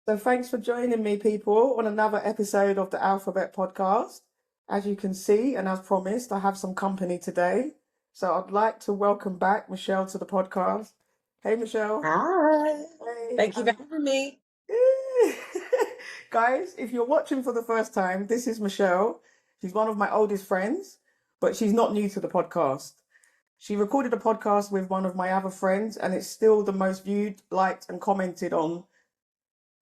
So thanks for joining me, people, on another episode of the Alphabet Podcast. As you can see, and as promised, I have some company today. So I'd like to welcome back Michelle to the podcast. Hey, Michelle. Hi. Hey. Thank you for having me. Guys, if you're watching for the first time, this is Michelle. She's one of my oldest friends, but she's not new to the podcast. She recorded a podcast with one of my other friends, and it's still the most viewed, liked, and commented on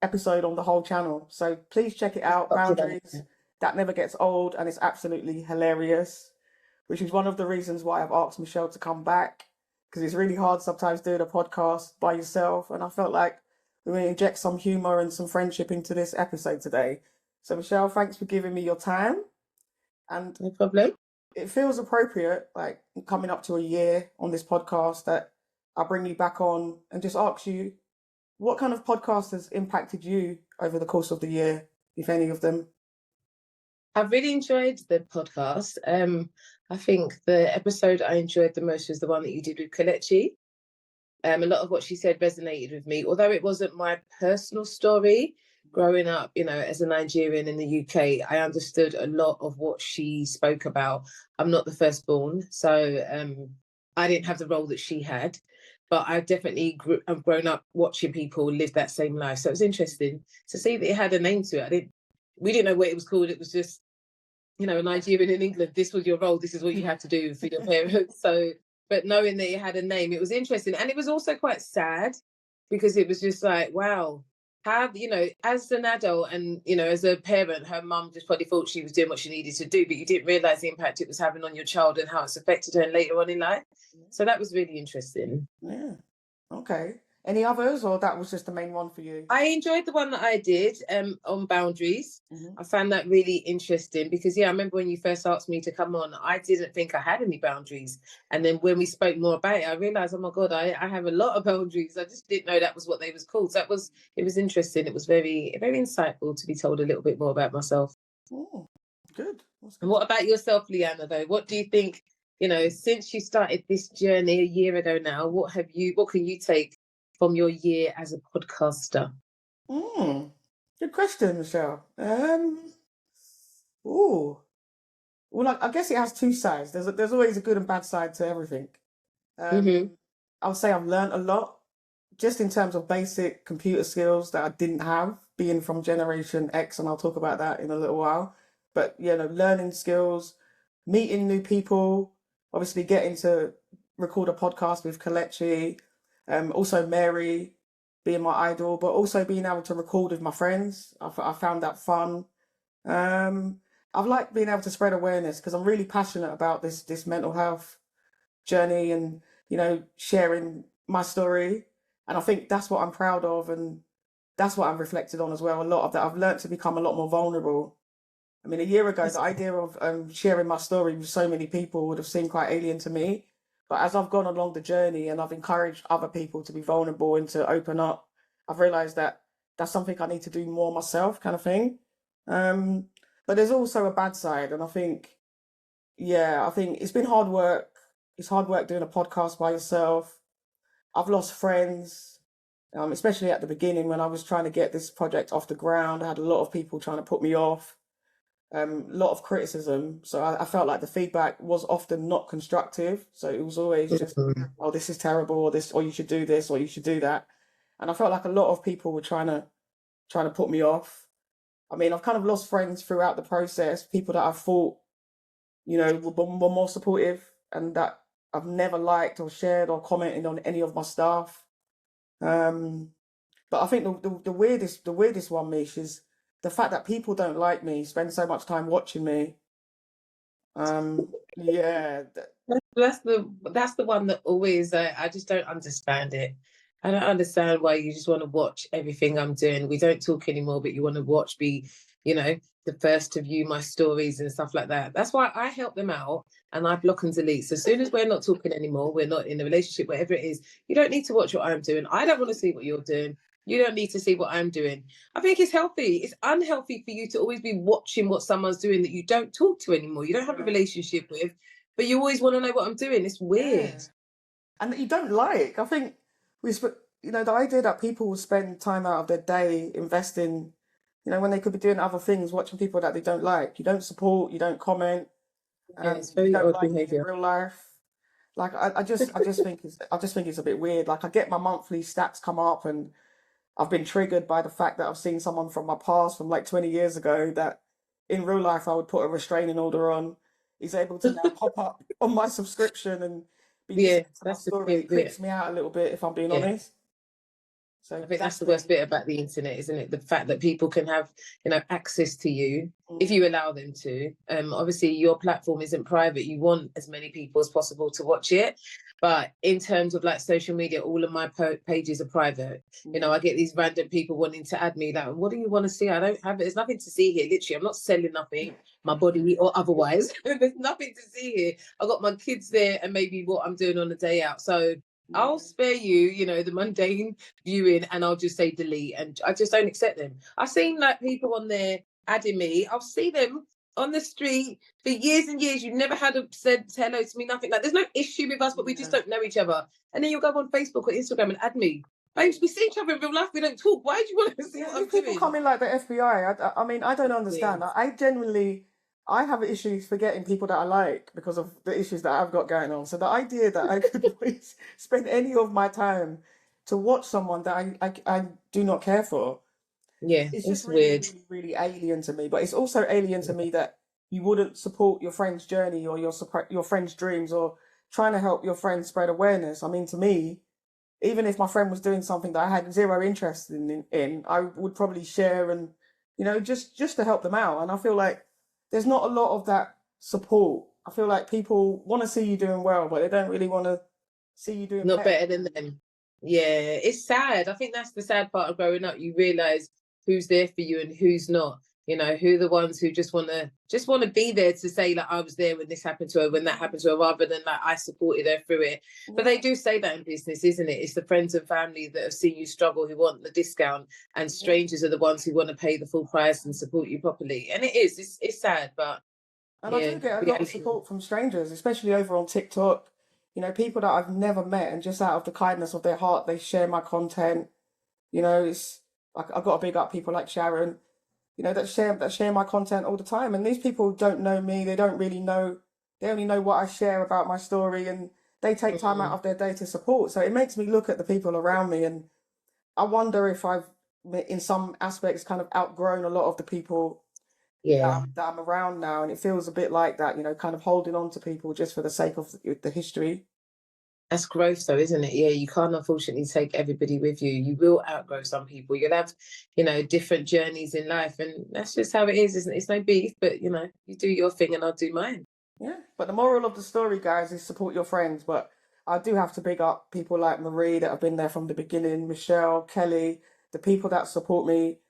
episode on the whole channel. So please check it out. Boundaries. That never gets old, and it's absolutely hilarious, which is one of the reasons why I've asked Michelle to come back, because it's really hard sometimes doing a podcast by yourself. And I felt like we're going to inject some humor and some friendship into this episode today. So Michelle, thanks for giving me your time. And No problem. it feels appropriate, like coming up to a year on this podcast, that I'll bring you back on and just ask you, what kind of podcast has impacted you over the course of the year, if any of them? I've really enjoyed the podcast. I think the episode I enjoyed the most was the one that you did with Kelechi. A lot of what she said resonated with me, although it wasn't my personal story. Growing up, as a Nigerian in the UK, I understood a lot of what she spoke about. I'm not the firstborn, so I didn't have the role that she had, but I definitely I've grown up watching people live that same life. So it was interesting to see that it had a name to it. We didn't know what it was called. It was just, a Nigerian in England. This was your role. This is what you had to do for your parents. So, but knowing that it had a name, it was interesting, and it was also quite sad because it was just like, wow. How, as an adult and, as a parent, her mum just probably thought she was doing what she needed to do, but you didn't realise the impact it was having on your child and how it's affected her later on in life. So that was really interesting. Yeah. Okay. Any others, or that was just the main one for you? I enjoyed the one that I did on boundaries. I found that really interesting because, I remember when you first asked me to come on, I didn't think I had any boundaries. And then when we spoke more about it, I realised, oh my God, I have a lot of boundaries. I just didn't know that was what they was called. So it was interesting. It was very, very insightful to be told a little bit more about myself. Oh, good. And what about yourself, Leanna, though? What do you think, since you started this journey a year ago now, what can you take from your year as a podcaster? Good question, Michelle. Well, I guess it has two sides. There's always a good and bad side to everything. I would say I've learned a lot, just in terms of basic computer skills that I didn't have, being from Generation X, and I'll talk about that in a little while. But learning skills, meeting new people, obviously getting to record a podcast with Kelechi, also Mary being my idol, but also being able to record with my friends. I found that fun. I've liked being able to spread awareness because I'm really passionate about this mental health journey and sharing my story. And I think that's what I'm proud of, and that's what I'm reflected on as well. A lot of that I've learned to become a lot more vulnerable. I mean, a year ago, the idea of sharing my story with so many people would have seemed quite alien to me. But as I've gone along the journey and I've encouraged other people to be vulnerable and to open up, I've realised that that's something I need to do more myself, kind of thing. But there's also a bad side, and I think it's been hard work. It's hard work doing a podcast by yourself. I've lost friends, especially at the beginning when I was trying to get this project off the ground. I had a lot of people trying to put me off. A lot of criticism. So I felt like the feedback was often not constructive. So it was always just, oh, this is terrible, or you should do this, or you should do that. And I felt like a lot of people were trying to put me off. I mean, I've kind of lost friends throughout the process, people that I thought, were more supportive and that I've never liked or shared or commented on any of my stuff. But I think the weirdest one, Mish, is the fact that people don't like me, spend so much time watching me. Yeah. That's the one that always I just don't understand it. I don't understand why you just want to watch everything I'm doing. We don't talk anymore, but you want to watch me, the first to view my stories and stuff like that. That's why I help them out and I block and delete. So as soon as we're not talking anymore, we're not in a relationship, whatever it is, you don't need to watch what I'm doing. I don't want to see what you're doing. You don't need to see what I'm doing. I think it's healthy. It's unhealthy for you to always be watching what someone's doing that you don't talk to anymore. You don't have a relationship with, but you always want to know what I'm doing. It's weird. Yeah. And that you don't like. I think you know, the idea that people will spend time out of their day investing, you know, when they could be doing other things, watching people that they don't like. You don't support, you don't comment, Yeah, it's you very don't odd like me in behaviour. real life. Like I just think it's a bit weird. Like I get my monthly stats come up, and I've been triggered by the fact that I've seen someone from my past from like 20 years ago that in real life I would put a restraining order on. He's able to now pop up on my subscription and be Yeah, listening to my that's the story. thing. It Yeah. creeps me out a little bit, if I'm being Yeah. honest. I So think that's that's the the worst bit about the internet, isn't it? The fact that people can have, access to you if mm, you allow them to. Obviously, your platform isn't private. You want as many people as possible to watch it. But in terms of like social media, all of my pages are private. yeah, I get these random people wanting to add me. Like, what do you want to see? I don't have it. There's nothing to see here. Literally, I'm not selling nothing, my body or otherwise. There's nothing to see here. I got my kids there and maybe what I'm doing on a day out. So I'll yeah, spare you, the mundane viewing, and I'll just say delete, and I just don't accept them. I've seen like people on there adding me. I'll see them on the street for years and years. You never said hello to me, nothing. Like there's no issue with us, but we just yeah. don't know each other. And then you'll go on Facebook or Instagram and add me. Babes, we see each other in real life. We don't talk. Why do you want to see Yeah, what these I'm people doing? come in like the FBI. I mean, I don't Yeah, understand. I genuinely, I have issues forgetting people that I like because of the issues that I've got going on. So the idea that I could spend any of my time to watch someone that I do not care for, yeah, it's just it's really, weird. really, really alien to me. But it's also alien to me that you wouldn't support your friend's journey or your friend's dreams or trying to help your friend spread awareness. I mean, to me, even if my friend was doing something that I had zero interest in I would probably share and, you know, just to help them out. And I feel like there's not a lot of that support. I feel like people want to see you doing well, but they don't really want to see you doing Not better. better than them. Yeah, it's sad. I think that's the sad part of growing up. You realize who's there for you and who's not. Who are the ones who just want to be there to say like I was there when this happened to her, when that happened to her, rather than like I supported her through it. But Yeah, they do say that in business, isn't it? It's the friends and family that have seen you struggle who want the discount, and yeah. strangers are the ones who want to pay the full price and support you properly. And it is. It's sad, but And I yeah, do get a lot of reality. support from strangers, especially over on TikTok. You know, people that I've never met, and just out of the kindness of their heart, they share my content. You know, it's like I've got to big up people like Sharon, you know, that share my content all the time. And these people don't know me. They don't really know. They only know what I share about my story, and they take time out Mm, of their day to support. So it makes me look at the people around me, and I wonder if I've, in some aspects, kind of outgrown a lot of the people yeah. that I'm around now, and it feels a bit like that. You know, kind of holding on to people just for the sake of the history. That's growth, though, isn't it? Yeah, you can't unfortunately take everybody with you. You will outgrow some people. You'll have, different journeys in life, and that's just how it is, isn't it? It's no beef, but you do your thing and I'll do mine. Yeah, but the moral of the story, guys, is support your friends. But I do have to big up people like Marie that have been there from the beginning, Michelle, Kelly, the people that support me,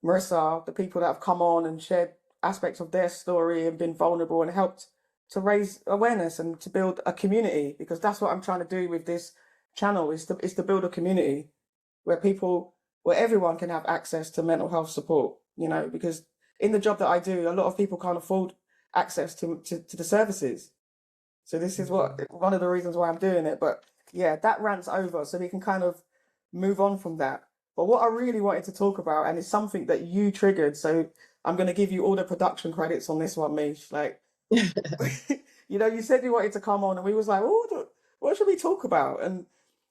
Marissa, the people that have come on and shared aspects of their story and been vulnerable and helped to raise awareness and to build a community, because that's what I'm trying to do with this channel is to build a community where everyone can have access to mental health support, you know, because in the job that I do, a lot of people can't afford access to the services. So this is Mhm. one of the reasons why I'm doing it. But yeah, that rant's over, so we can kind of move on from that. But what I really wanted to talk about, and it's something that you triggered, so I'm going to give you all the production credits on this one, Mish. Like, you know, you said you wanted to come on, and we was like, oh, what should we talk about? And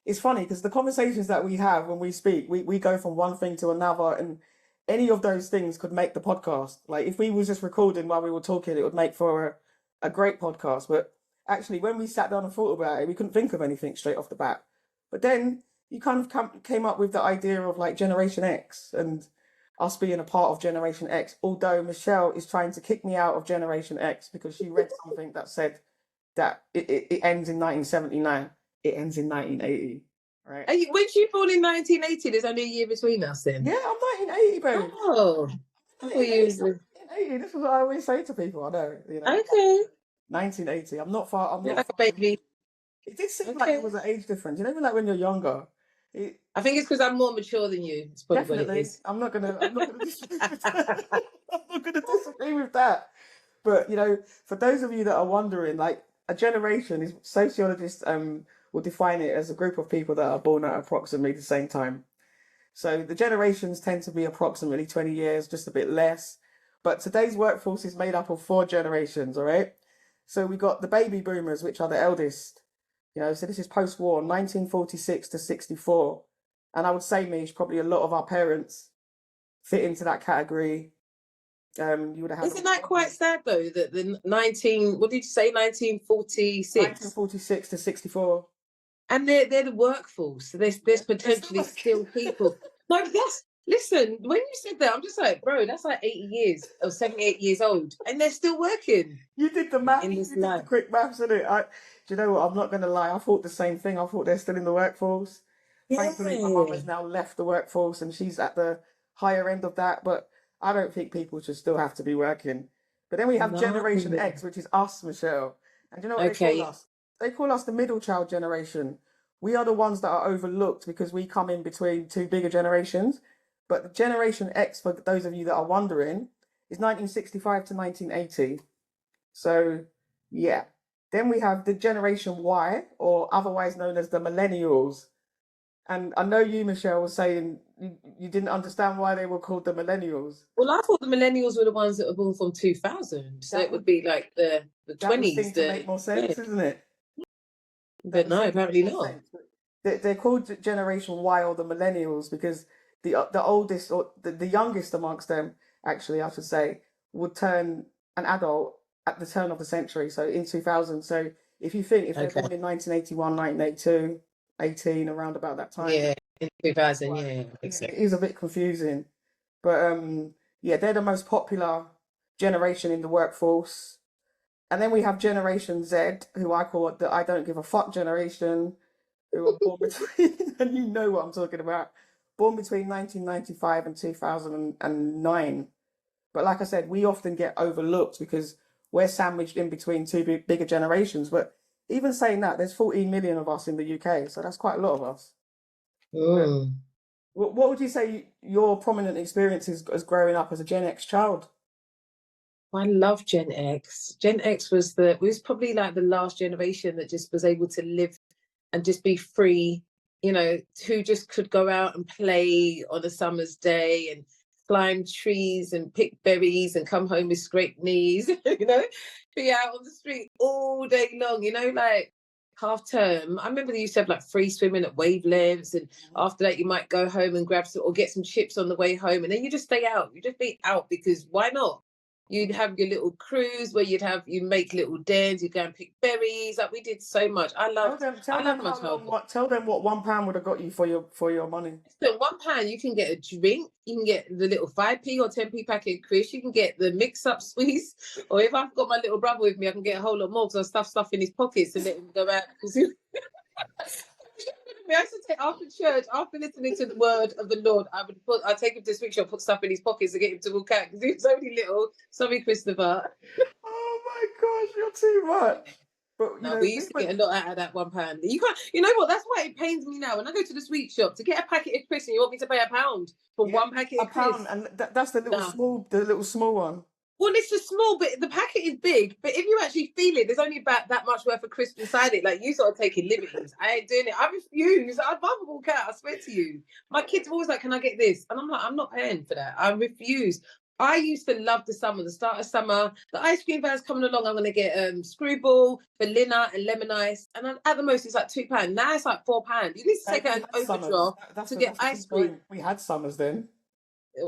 it's funny because the conversations that we have when we speak, we go from one thing to another, and any of those things could make the podcast. Like, if we was just recording while we were talking, it would make for a great podcast. But actually, when we sat down and thought about it, we couldn't think of anything straight off the bat. But then you kind of came up with the idea of like Generation X and us being a part of Generation X, although Michelle is trying to kick me out of Generation X because she read something that said that it ends in 1979. It ends in 1980, right? When you born in 1980, there's only a year between us then. Yeah, I'm 1980, babe. Oh, I thought you 1980. was 1980. This is what I always say to people. I know, you know, okay. 1980. I'm not far. I'm You're not like a far. baby. It did seem like there Okay. was an age difference. You know, even like when you're younger. It, I think it's because I'm more mature than you. It's probably what it Definitely. is. I'm not gonna disagree with that. I'm not gonna disagree with that. But you know, for those of you that are wondering, like a generation is sociologists will define it as a group of people that are born at approximately the same time. So the generations tend to be approximately 20 years, just a bit less. But today's workforce is made up of 4 generations, all right? So we got the baby boomers, which are the eldest. So this is post-war, 1946 to 64. And I would say, Mish, probably a lot of our parents fit into that category. You would have had. Isn't that quite sad though? That the what did you say, 1946? 1946 to 64. And they're the workforce. So there's potentially still people. No, listen, when you said that, I'm just like, bro, that's like 80 years or 78 years old, and they're still working. You did the math. You did the quick maths, didn't it? Do you know what? I'm not going to lie. I thought the same thing. I thought they're still in the workforce. Yeah. Thankfully, my mum has now left the workforce and she's at the higher end of that. But I don't think people should still have to be working. But then we have Generation X, which is us, Michelle. And do you know what they call us? They call us the middle child generation. We are the ones that are overlooked because we come in between 2 bigger generations. But the Generation X, for those of you that are wondering, is 1965 to 1980. So, yeah. Then we have the Generation Y, or otherwise known as the Millennials. And I know you, Michelle, was saying you didn't understand why they were called the Millennials. Well, I thought the Millennials were the ones that were born from 2000. So it would be like the 20s. That would seem to make more sense, isn't it? But no, apparently not. They're called Generation Y or the Millennials because the oldest or the youngest amongst them, actually, I should say, would turn an adult at the turn of the century, so in 2000. So if you think, if they're born in 1981, 1982, 18, around about that time. Yeah, in 2000, yeah. It is a bit confusing. But yeah, they're the most popular generation in the workforce. And then we have Generation Z, who I call the I don't give a fuck generation, who were born between, and you know what I'm talking about, born between 1995 and 2009. But like I said, we often get overlooked because we're sandwiched in between 2 bigger generations. But even saying that, there's 14 million of us in the UK, so that's quite a lot of us. What would you say your prominent experiences as growing up as a Gen X child? I love Gen X. Gen X was probably like the last generation that just was able to live and just be free, who just could go out and play on a summer's day and climb trees and pick berries and come home with scraped knees, be out on the street all day long, like half term. I remember they used to have like free swimming at wavelengths, and after that you might go home and grab some or get some chips on the way home, and then you just stay out. You just be out because why not? You'd have your little cruise where you make little dens, you go and pick berries. Like we did so much. I love my childhood. Tell them what £1 would have got you for your money. So £1, you can get a drink, you can get the little 5p or 10p packet of crisps, you can get the mix-up sweets, or if I've got my little brother with me, I can get a whole lot more because I stuff in his pockets and let him go out. I used to take after church, after listening to the word of the Lord, I'd take him to the sweet shop, put stuff in his pockets to get him to walk out because he was only little. Sorry, Christopher. Oh my gosh, you're too much. But we used to get a lot out of that £1. You can't. You know what? That's why it pains me now when I go to the sweet shop to get a packet of crisps and you want me to pay £1 for one packet of crisps. £1, and that's the little small one. Well, it's just small, but the packet is big. But if you actually feel it, there's only about that much worth of crisps inside it. Like, you sort of taking liberties. I ain't doing it. I refuse. I'd rather walk out. I swear to you. My kids are always like, can I get this? And I'm like, I'm not paying for that. I refuse. I used to love the summer, the start of summer. The ice cream van's coming along. I'm going to get screwball, vanilla, and lemon ice. And at the most, it's like £2. Now it's like £4. You need to take out an overdraft to get ice cream. We had summers then.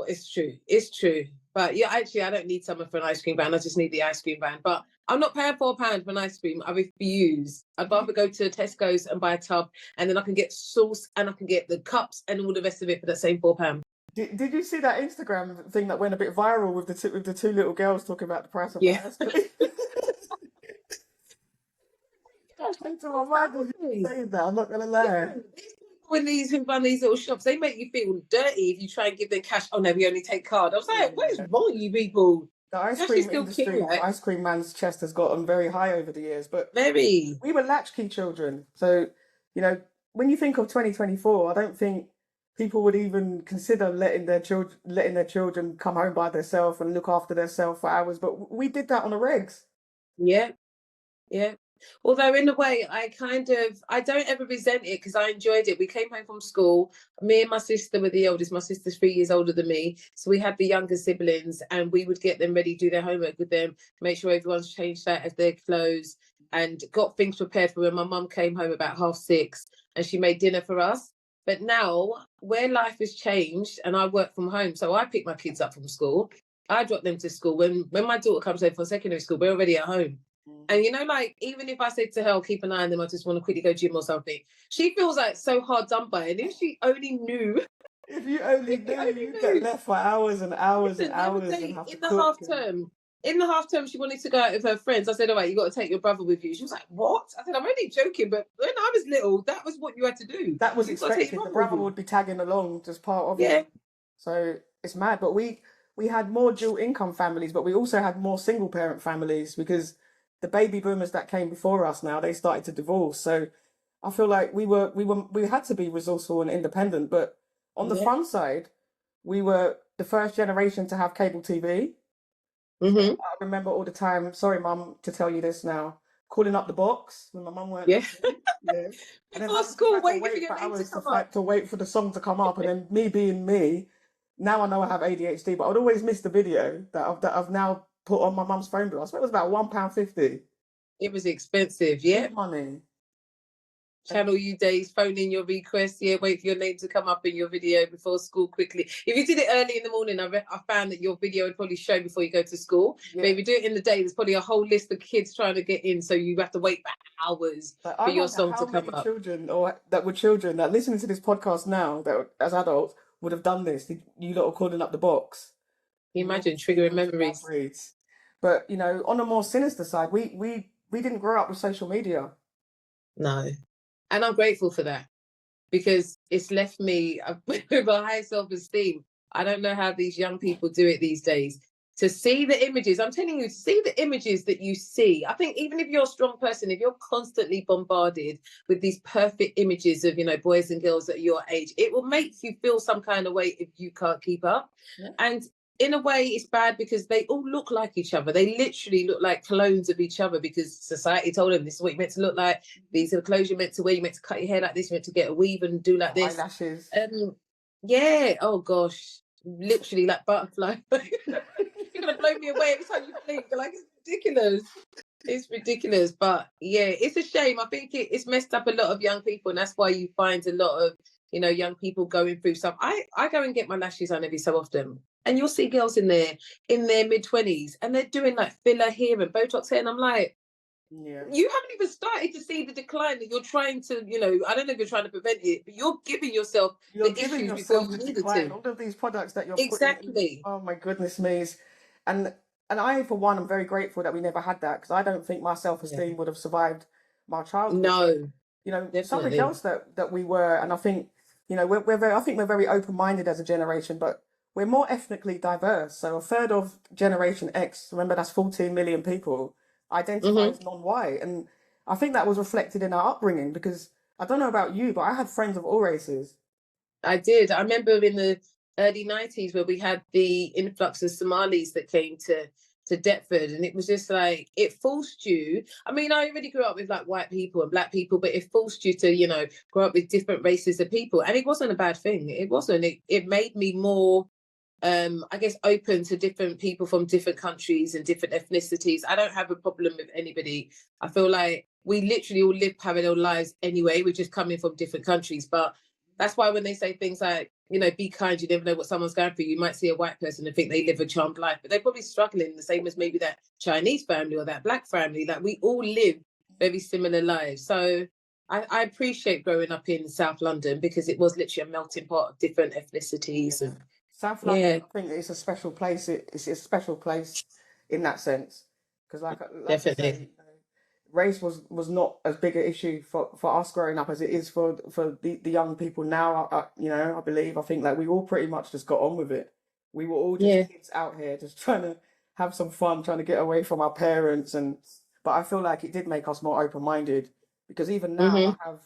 It's true. It's true. But yeah, actually, I don't need summer for an ice cream van. I just need the ice cream van. But I'm not paying £4 for an ice cream. I refuse. I'd rather go to Tesco's and buy a tub, and then I can get sauce and I can get the cups and all the rest of it for that same £4. Did you see that Instagram thing that went a bit viral with the 2 little girls talking about the price of ice cream? I'm not gonna lie. Yeah. When who run these little shops, they make you feel dirty if you try and give them cash. Oh no, we only take card. I was like, what is wrong with you people? The ice cream industry, the ice cream man's chest has gotten very high over the years, but we were latchkey children. So, when you think of 2024, I don't think people would even consider letting their children come home by themselves and look after themselves for hours. But we did that on the regs. Yeah. Yeah. Although in a way, I don't ever resent it because I enjoyed it. We came home from school. Me and my sister were the oldest. My sister's 3 years older than me. So we had the younger siblings and we would get them ready, do their homework with them, make sure everyone's changed out of their clothes and got things prepared for when my mum came home about 6:30 and she made dinner for us. But now where life has changed and I work from home, so I pick my kids up from school. I drop them to school. When my daughter comes home from secondary school, we're already at home. And like, even if I said to her, I'll keep an eye on them, I just want to quickly go gym or something, she feels like so hard done by. And if she only knew, If you only if you knew, only you knew. get left for hours and hours Listen, and the other hours and day have to in the cook. half term, she wanted to go out with her friends. I said, all right, you got to take your brother with you. She was like, what? I said, I'm only joking, but when I was little, that was what you had to do. That was You got to take expected. your The brother brother with you. would be tagging along just part of Yeah. it. So it's mad. But we had more dual income families, but we also had more single parent families because the baby boomers that came before us now, they started to divorce. So I feel like we had to be resourceful and independent. But on the Yeah. front side, we were the first generation to have cable TV. Mm-hmm. I remember all the time, sorry mum to tell you this now, calling up the box when my mum weren't Yeah. listening. Yeah. And then Before school, having to waiting for wait your for name to hours come up. to wait for the song to come up. And then me being me, now I know I have ADHD, but I'd always miss the video that I've now put on my mum's phone bill. I swear it was about £1.50. It was expensive, yeah. Big money. Channel U days, phone in your request, yeah, wait for your name to come up in your video before school quickly. If you did it early in the morning, I found that your video would probably show before you go to school. Yeah. But if you do it in the day, there's probably a whole list of kids trying to get in, so you have to wait for hours But for I your wonder song how to come many up. children that listening to this podcast now that as adults would have done this. You lot are calling up the box. Can you Your imagine triggering feelings and memories? memories. But on a more sinister side, we didn't grow up with social media. No. And I'm grateful for that because it's left me with a high self-esteem. I don't know how these young people do it these days. To see the images, I'm telling you, to see the images that you see. I think even if you're a strong person, if you're constantly bombarded with these perfect images of, boys and girls at your age, it will make you feel some kind of way if you can't keep up. Yeah. And in a way, it's bad because they all look like each other. They literally look like clones of each other because society told them this is what you're meant to look like. These are the clothes you're meant to wear. You're meant to cut your hair like this. You're meant to get a weave and do like this. Eyelashes. Yeah. Oh gosh. Literally like butterfly. You're gonna blow me away every time you blink. Like, it's ridiculous. It's ridiculous. But yeah, it's a shame. I think it's messed up a lot of young people, and that's why you find a lot of young people going through some. I go and get my lashes done every so often, and you'll see girls in their mid-20s, and they're doing like filler here and Botox here, and I'm like, Yeah. you haven't even started to see the decline that you're trying to, I don't know if you're trying to prevent it, but you're giving yourself You're the giving issues before yourself you the needed decline. to. All of these products that you're putting in. Exactly. Oh my goodness me. And I, for one, am very grateful that we never had that because I don't think my self-esteem would have survived my childhood. No, Something definitely. else that we were, and I think, I think we're very open-minded as a generation, but we're more ethnically diverse. So a third of Generation X, remember that's 14 million people, identify as non-white. And I think that was reflected in our upbringing because I don't know about you, but I had friends of all races. I did. I remember in the early 90s where we had the influx of Somalis that came to Deptford, and it was just like, it forced you. I mean, I already grew up with like white people and black people, but it forced you to, grow up with different races of people. And it wasn't a bad thing. It wasn't. It made me more I guess open to different people from different countries and different ethnicities. I don't have a problem with anybody. I feel like we literally all live parallel lives anyway. We're just coming from different countries. But that's why when they say things like, be kind, you never know what someone's going through. You might see a white person and think they live a charmed life, but they're probably struggling the same as maybe that Chinese family or that black family. Like, we all live very similar lives. So I appreciate growing up in South London because it was literally a melting pot of different ethnicities. And South yeah, London, I think it's a special place. It's a special place in that sense because, like you say, definitely. race was not as big an issue for us growing up as it is for the young people now. I believe I think like we all pretty much just got on with it. We were all just Yeah. kids out here just trying to have some fun, trying to get away from our parents, but I feel like it did make us more open minded because even now I have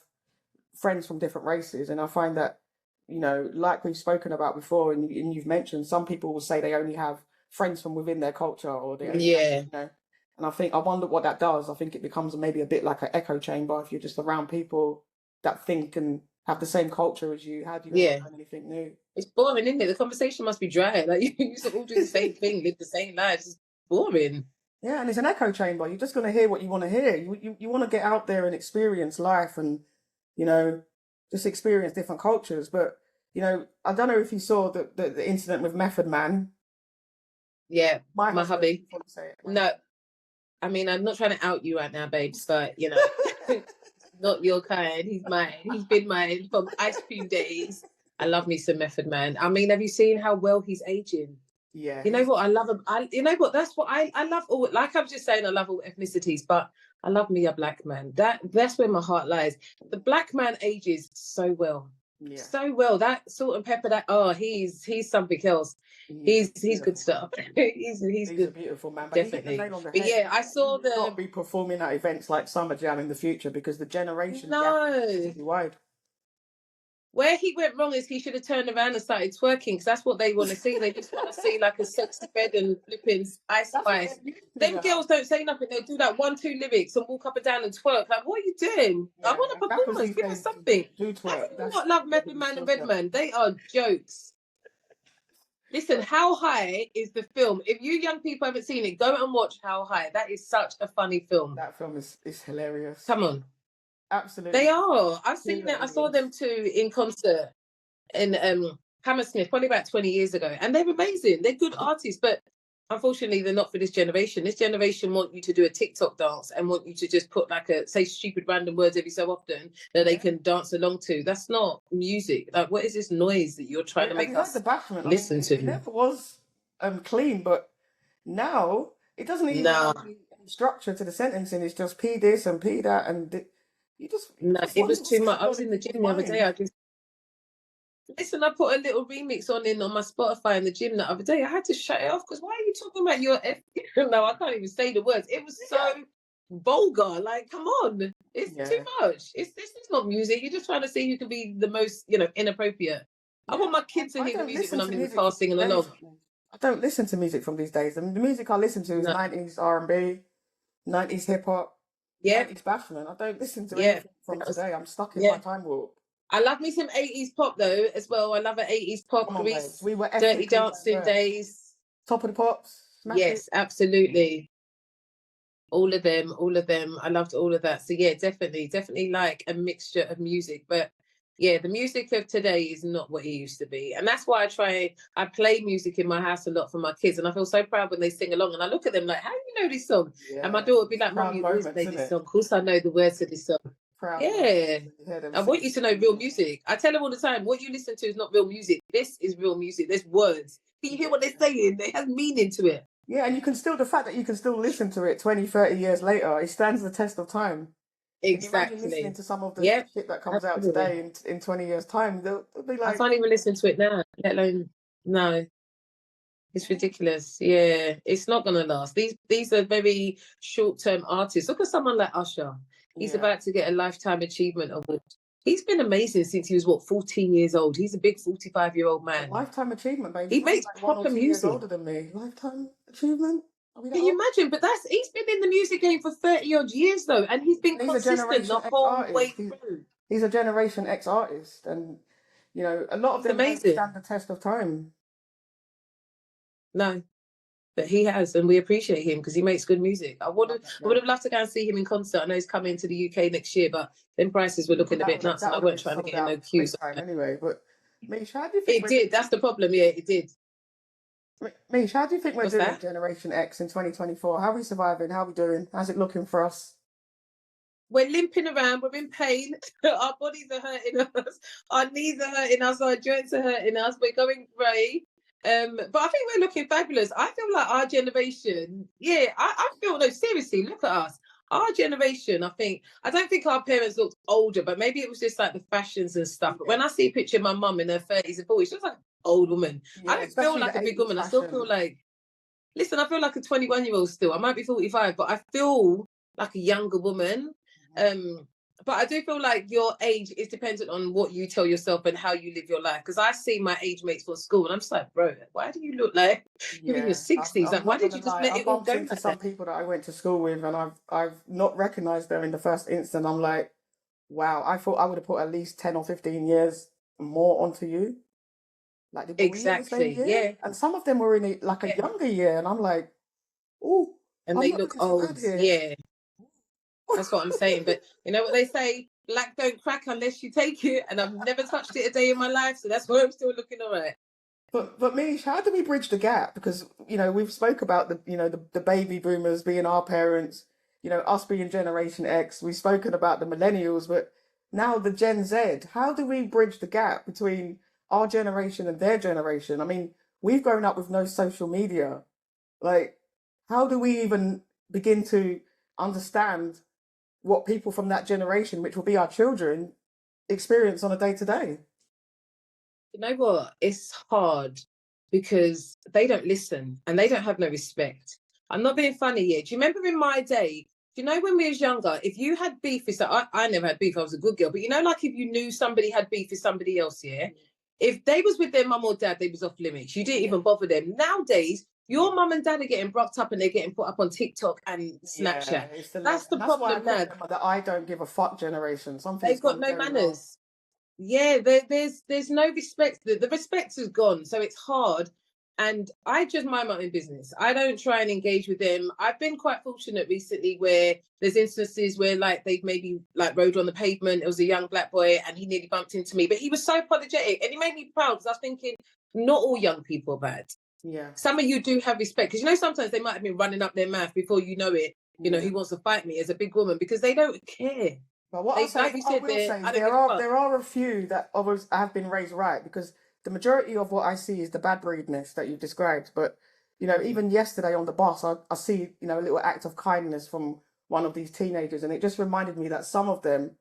friends from different races, and I find that like we've spoken about before, and you've mentioned, some people will say they only have friends from within their culture, or they only Yeah. have, And I wonder what that does. I think it becomes maybe a bit like an echo chamber if you're just around people that think and have the same culture as you. How do you ever learn anything new? It's boring, isn't it? The conversation must be dry. Like you sort of all do the same thing, live the same lives. It's boring. Yeah, and it's an echo chamber. You're just going to hear what you want to hear. You want to get out there and experience life and, you know, just experience different cultures. But, you know, I don't know if you saw the incident with Method Man. Yeah, My hubby. No, I mean, I'm not trying to out you right now, babes, but, you know, not your kind. He's mine. He's been mine from ice cream days. I love me some Method Man. I mean, have you seen how well he's aging? Yeah. You know what? I love him. You know what? That's what I love all, like I was just saying, I love all ethnicities, but I love me a black man. That's where my heart lies. The black man ages so well. Yeah. So well. That Salt and Pepper, he's something else. He's good stuff. he's good. A beautiful man. But definitely. But yeah, I saw the not be performing at events like Summer Jam in the future because the generation gap is wide. Where he went wrong is he should have turned around and started twerking because that's what they want to see. They just want to see like a sexy bed and flipping Ice Spice. Them girls don't say nothing. They'll do that 1-2 lyrics and walk up and down and twerk. Like, what are you doing? Yeah, I want a performance. Give us something. I do not love Method Man and Redman. They are jokes. Listen, How High is the film. If you young people haven't seen it, go and watch How High. That is such a funny film. That film is hilarious. Come on. Absolutely. They are. I've seen it. I saw them too in concert in Hammersmith probably about 20 years ago. And they're amazing. They're good artists, but unfortunately they're not for this generation. This generation want you to do a TikTok dance and want you to just put say stupid random words every so often that they can dance along to. That's not music. Like, what is this noise that you're trying to make us listen to? It never was clean, but now it doesn't even have any structure to the sentencing. It's just P this and P that and it was too much. I was in the gym the other day. I put a little remix on my Spotify in the gym the other day. I had to shut it off because why are you talking about your No, I can't even say the words. It was so vulgar. Like, come on, it's too much. This is not music. You're just trying to see who can be the most, inappropriate. I want my kids to hear the music when I'm in the car singing along. I don't listen to music from these days. I mean, the music I listen to is 90s R&B, 90s hip hop. Yeah, it's Bashment. I don't listen to anything from today. I'm stuck in my time warp. I love me some 80s pop though as well. I love an 80s pop. Grease, we were Dirty Dancing days. Top of the Pops. Yes, absolutely. All of them. I loved all of that. So yeah, definitely like a mixture of music. But yeah, the music of today is not what it used to be. And that's why I play music in my house a lot for my kids. And I feel so proud when they sing along. And I look at them like, how do you know this song? Yeah. And my daughter would be like, Mum, you always play this song. Of course I know the words to this song. Yeah. I want you to know real music. I tell them all the time, what you listen to is not real music. This is real music. There's words. Can you hear what they're saying? It has meaning to it. Yeah, and the fact that you can still listen to it 20, 30 years later, it stands the test of time. Exactly. Imagine listening to some of the shit that comes out today in 20 years' time. They'll be like, I can't even listen to it now, let alone no. It's ridiculous. Yeah, it's not gonna last. These are very short-term artists. Look at someone like Usher. He's about to get a Lifetime Achievement Award. He's been amazing since he was 14 years old. He's a big 45-year-old man. Lifetime Achievement, baby. He makes like proper music. Years older than me. Lifetime Achievement. Can you imagine? But he's been in the music game for 30 odd years though, and he's been consistent the whole way through. He's a Generation X artist, and a lot of them don't stand the test of time. No, but he has, and we appreciate him because he makes good music. I would have loved to go and see him in concert. I know he's coming to the UK next year, but then prices were looking a bit nuts, and I weren't trying to get in no queues. Anyway, but Mish, how do you think it did? That's the problem. Yeah, it did. Mish, how do you think we're doing Generation X in 2024? How are we surviving? How are we doing? How's it looking for us? We're limping around. We're in pain. Our bodies are hurting us. Our knees are hurting us. Our joints are hurting us. We're going grey. But I think we're looking fabulous. I feel like our generation, I feel, no, seriously, look at us. Our generation, I don't think our parents looked older, but maybe it was just like the fashions and stuff. But when I see a picture of my mum in her 30s and 40s, she was like an old woman. I don't feel like a big woman. I still feel like, I feel like a 21-year-old still. I might be 45, but I feel like a younger woman. But I do feel like your age is dependent on what you tell yourself and how you live your life. Because I see my age mates from school and I'm just like, bro, why do you look like you're in your Yeah, 60s? I'm Like, why not did gonna you just lie. let I it all bumped go into like that? some people that I went to school with, and I've not recognized them in the first instant. I'm like, wow, I thought I would have put at least 10 or 15 years more onto you. Like, were we in the same Exactly. year? Yeah. And some of them were in like a Yeah. younger year, and I'm like, oh, And I'm they not look doing too old. bad here. Yeah. That's what I'm saying. But you know what they say? Black don't crack unless you take it. And I've never touched it a day in my life. So that's why I'm still looking all right. But Mish, how do we bridge the gap? Because we've spoke about the baby boomers being our parents, us being Generation X. We've spoken about the millennials, but now the Gen Z. How do we bridge the gap between our generation and their generation? I mean, we've grown up with no social media. Like, how do we even begin to understand what people from that generation, which will be our children, experience on a day to day? You know what? It's hard because they don't listen and they don't have no respect. I'm not being funny here. Do you remember in my day? Do you know when we was younger, if you had beef with I never had beef, I was a good girl, but like if you knew somebody had beef with somebody else, yeah, if they was with their mum or dad, they was off limits. You didn't Yeah. even bother them. Nowadays, your mum and dad are getting brought up and they're getting put up on TikTok and Yeah, Snapchat. it's the That's level, the and that's why I problem call now. them the I don't give a fuck generation. Something's They've got gone no very wrong. manners. Yeah, there's no respect. The respect is gone, so it's hard. And I just mind my own business. I don't try and engage with them. I've been quite fortunate recently where there's instances where like they've maybe like rode on the pavement. It was a young black boy and he nearly bumped into me, but he was so apologetic and he made me proud because I was thinking, not all young people are bad. Yeah, Some of you do have respect because sometimes they might have been running up their mouth before you know it. yeah. He wants to fight me as a big woman because they don't care. But what They, like you I said will there, say is I don't give a fuck. there are a few that always have been raised right, because the majority of what I see is the bad breedness that you've described. But even yesterday on the bus, I see a little act of kindness from one of these teenagers, and it just reminded me that some of them,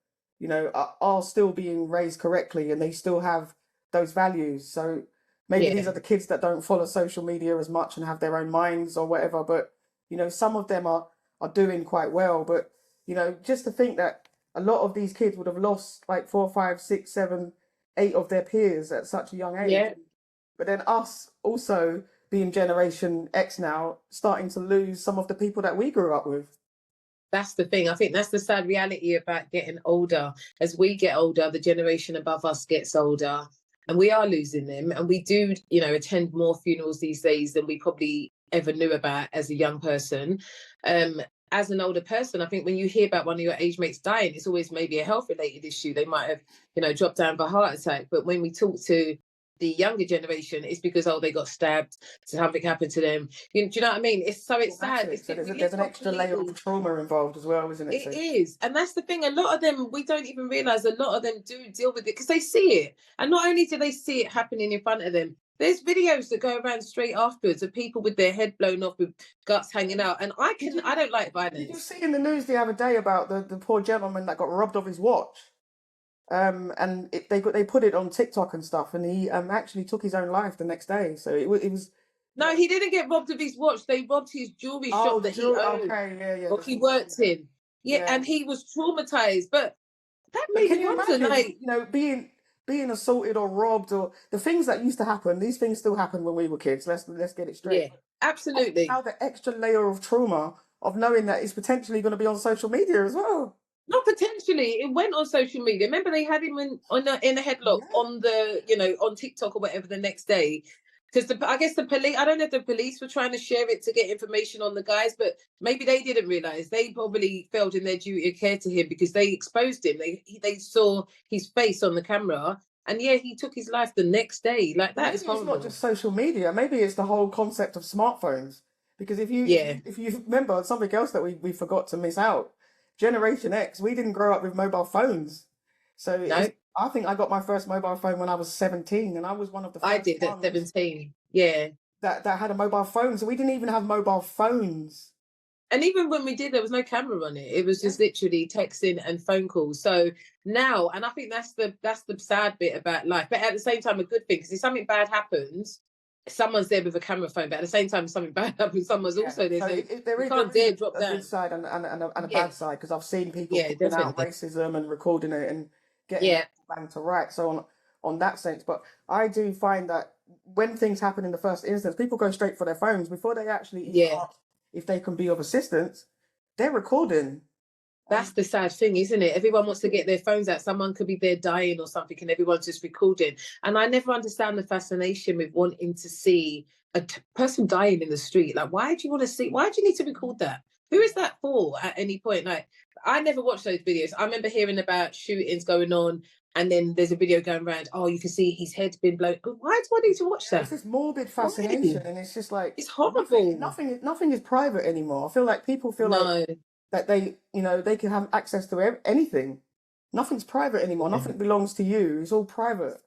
are still being raised correctly, and they still have those values. So maybe these Yeah. are the kids that don't follow social media as much and have their own minds or whatever. But some of them are doing quite well. But just to think that a lot of these kids would have lost like 4, 5, 6, 7, 8 of their peers at such a young age. Yeah. But then us also being Generation X now, starting to lose some of the people that we grew up with. That's the thing. I think that's the sad reality about getting older. As we get older, the generation above us gets older, and we are losing them. And we do, attend more funerals these days than we probably ever knew about as a young person. As an older person, I think when you hear about one of your age mates dying, it's always maybe a health related issue. They might have, dropped down for a heart attack. But when we talk to the younger generation, it's because they got stabbed, something happened to them. Do you know what I mean? It's sad. Traumatic. It's So we there's live an extra layer of completely. trauma involved as well, isn't it? It So is. And that's the thing. A lot of them, we don't even realize a lot of them do deal with it because they see it. And not only do they see it happening in front of them, there's videos that go around straight afterwards of people with their head blown off with guts hanging out. And I don't like did you violence. see in the news the other day about the poor gentleman that got robbed of his watch? And they put it on TikTok and stuff, and he actually took his own life the next day. So it was. No, he didn't get robbed of his watch. They robbed his jewelry Oh, shop the that he jewelry. owned Okay, yeah, yeah. or he worked in. Yeah, Yeah. and he was traumatized. But that But made can me you wonder, imagine, like, being assaulted or robbed, or the things that used to happen? These things still happen when we were kids. Let's get it straight. yeah, absolutely. Now the extra layer of trauma of knowing that it's potentially going to be on social media as well. Not potentially. It went on social media. Remember, they had him in a headlock Yeah. on on TikTok or whatever the next day. Because I guess the police, I don't know if the police were trying to share it to get information on the guys, but maybe they didn't realize. They probably failed in their duty of care to him because they exposed him. They saw his face on the camera, and yeah, he took his life the next day. Like But that is maybe it's not horrible. just social media. Maybe it's the whole concept of smartphones. Because Yeah. if you remember something else that we forgot to miss out, Generation X, we didn't grow up with mobile phones. So No, I think I got my first mobile phone when I was 17, and I was one of the I first did at ones 17. Yeah. that had a mobile phone. So we didn't even have mobile phones. And even when we did, there was no camera on it. It was Yeah. just literally texting and phone calls. So now, and I think that's the sad bit about life. But at the same time, a good thing because if something bad happens, someone's there with a camera phone, but at the same time, something bad happens, someone's also there. So you can't dare drop a down. good side and a bad side, because I've seen people calling out definitely. racism and recording it and getting banged to rights. So on that sense, but I do find that when things happen in the first instance, people go straight for their phones before they actually even ask if they can be of assistance. They're recording. That's the sad thing, isn't it? Everyone wants to get their phones out. Someone could be there dying or something, and everyone's just recording. And I never understand the fascination with wanting to see a person dying in the street. Like, why do you want to see? Why do you need to record that? Who is that for at any point? Like, I never watched those videos. I remember hearing about shootings going on, and then there's a video going around. Oh, you can see his head's been blown. Why do I need to watch that? It's this morbid fascination, and it's just like, it's horrible. Nothing is private anymore. I feel like people feel like that they, they can have access to anything. Nothing's private anymore. Nothing belongs to you. It's all private.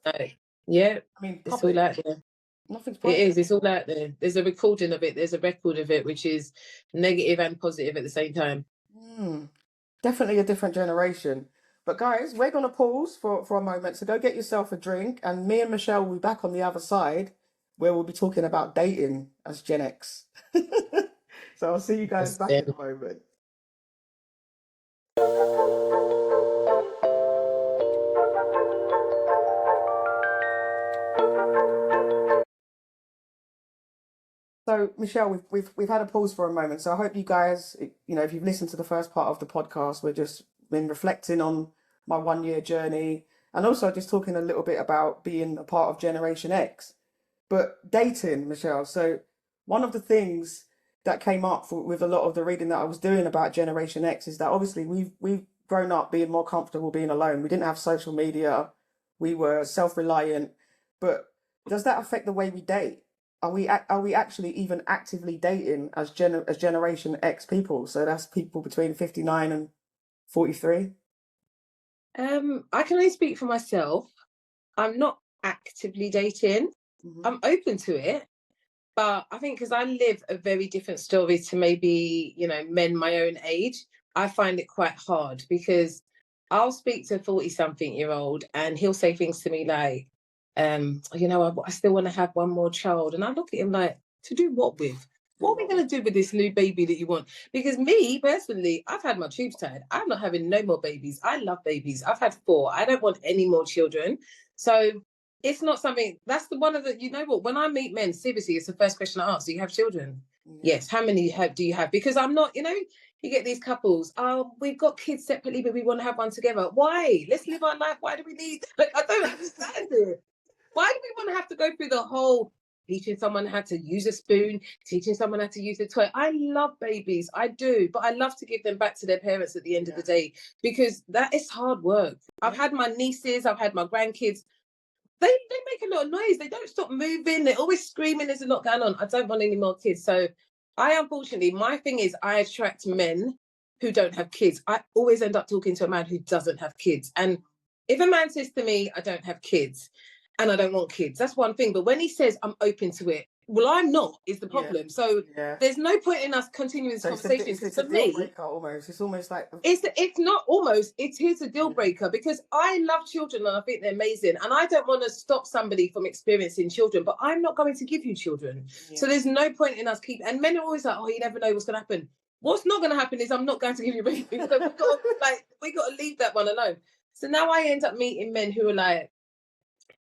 Yeah. I mean, it's all out there. Nothing's private. It is. It's all out there. There's a recording of it. There's a record of it, which is negative and positive at the same time. Definitely a different generation. But guys, we're going to pause for a moment. So go get yourself a drink. And me and Michelle will be back on the other side, where we'll be talking about dating as Gen X. So I'll see you guys back in a moment. So Michelle, we've had a pause for a moment. So I hope you guys, if you've listened to the first part of the podcast, we're just been reflecting on my 1 year journey, and also just talking a little bit about being a part of Generation X. But dating, Michelle. So one of the things that came up with a lot of the reading that I was doing about Generation X is that obviously we've grown up being more comfortable being alone. We didn't have social media. We were self-reliant. But does that affect the way we date? Are we actually even actively dating as Generation X people? So that's people between 59 and 43. I can only speak for myself. I'm not actively dating. I'm open to it, but I think because I live a very different story to maybe men my own age, I find it quite hard, because I'll speak to a 40-something-year-old and he'll say things to me like, I still want to have one more child. And I look at him like, to do what with? What are we going to do with this new baby that you want? Because me, personally, I've had my tubes tied. I'm not having no more babies. I love babies. I've had 4. I don't want any more children. So it's not something, that's one of the, when I meet men, seriously, it's the first question I ask, do you have children? Yes. How many do you have? Because I'm not, you get these couples, we've got kids separately, but we want to have one together. Why? Let's live our life. Why do we need, I don't understand it. Why do we want to have to go through the whole teaching someone how to use a spoon, teaching someone how to use a toy? I love babies, I do, but I love to give them back to their parents at the end of the day, because that is hard work. I've had my nieces, I've had my grandkids. They make a lot of noise. They don't stop moving. They're always screaming. There's a lot going on. I don't want any more kids. So unfortunately, my thing is I attract men who don't have kids. I always end up talking to a man who doesn't have kids. And if a man says to me, I don't have kids, and I don't want kids, that's one thing. But when he says I'm open to it, well, I'm not, is the problem. So there's no point in us continuing this conversation. It's a deal breaker almost. It's almost like it's not almost. It is a deal breaker, because I love children and I think they're amazing, and I don't want to stop somebody from experiencing children. But I'm not going to give you children. So there's no point in us and men are always like, oh, you never know what's going to happen. What's not going to happen is I'm not going to give you babies. So we got to leave that one alone. So now I end up meeting men who are like